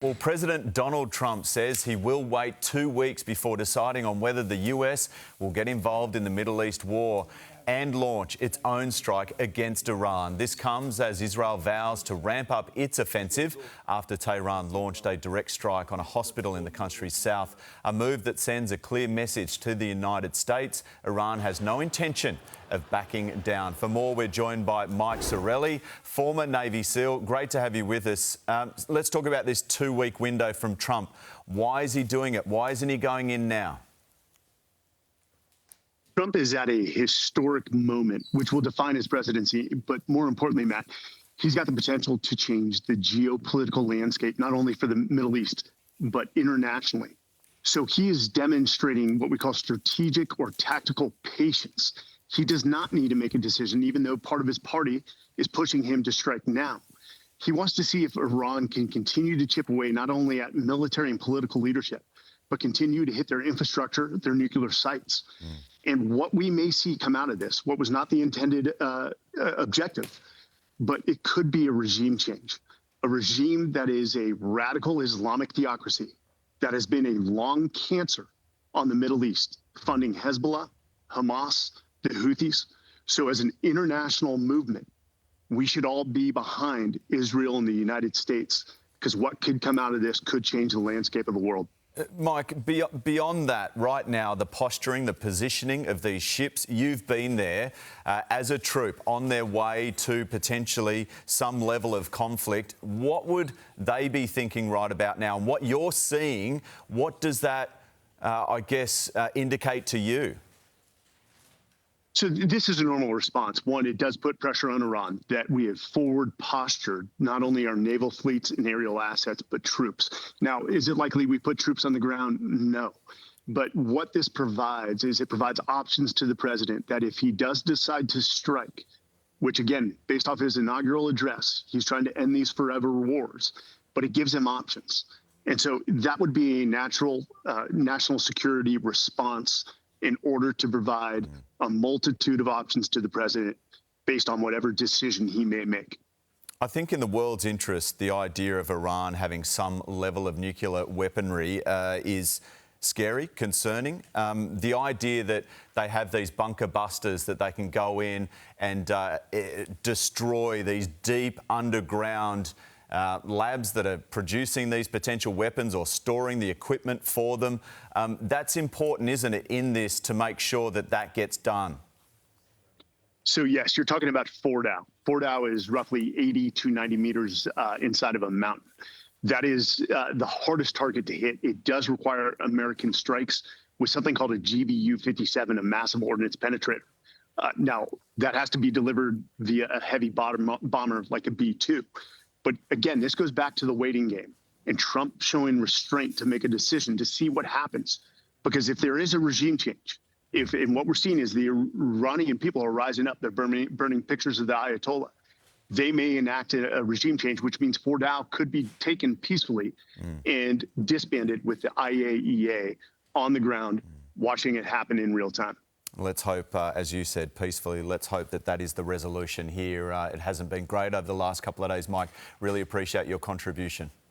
Well, President Donald Trump says he will wait 2 weeks before deciding on whether the US will get involved in the Middle East war and launch its own strike against Iran. This comes as Israel vows to ramp up its offensive after Tehran launched a direct strike on a hospital in the country's south, a move that sends a clear message to the United States. Iran has no intention of backing down. For more, we're joined by Mike Sorelli, former Navy SEAL. Great to have you with us. Let's talk about this 2-week window from Trump. Why is he doing it? Why isn't he going in now? Trump is at a historic moment, which will define his presidency. But more importantly, Matt, he's got the potential to change the geopolitical landscape, not only for the Middle East, but internationally. So he is demonstrating what we call strategic or tactical patience. He does not need to make a decision, even though part of his party is pushing him to strike now. He wants to see if Iran can continue to chip away not only at military and political leadership, but continue to hit their infrastructure, their nuclear sites. And what we may see come out of this, what was not the intended objective, but it could be a regime change, a regime that is a radical Islamic theocracy that has been a long cancer on the Middle East, funding Hezbollah, Hamas, the Houthis. So as an international movement, we should all be behind Israel and the United States, because what could come out of this could change the landscape of the world. Mike, beyond that, right now, the posturing, the positioning of these ships, you've been there as a troop on their way to potentially some level of conflict. What would they be thinking right about now? And what you're seeing, what does that, indicate to you? So this is a normal response. One, it does put pressure on Iran that we have forward postured not only our naval fleets and aerial assets, but troops. Now, is it likely we put troops on the ground? No. But what this provides is it provides options to the president that if he does decide to strike, which again, based off his inaugural address, he's trying to end these forever wars, but it gives him options. And so that would be a natural national security response in order to provide a multitude of options to the president based on whatever decision he may make. I think in the world's interest, the idea of Iran having some level of nuclear weaponry is scary, concerning. The idea that they have these bunker busters that they can go in and destroy these deep underground labs that are producing these potential weapons or storing the equipment for them. That's important, isn't it, in this to make sure that that gets done? So, yes, you're talking about Fordow. Fordow is roughly 80 to 90 meters inside of a mountain. That is the hardest target to hit. It does require American strikes with something called a GBU-57, a massive ordnance penetrator. Now, that has to be delivered via a heavy bomber like a B-2. But again, this goes back to the waiting game and Trump showing restraint to make a decision to see what happens. Because if there is a regime change, and what we're seeing is the Iranian people are rising up, they're burning pictures of the Ayatollah. They may enact a regime change, which means Fordow could be taken peacefully and disbanded with the IAEA on the ground, watching it happen in real time. Let's hope, as you said, peacefully, let's hope that that is the resolution here. It hasn't been great over the last couple of days, Mike. Really appreciate your contribution.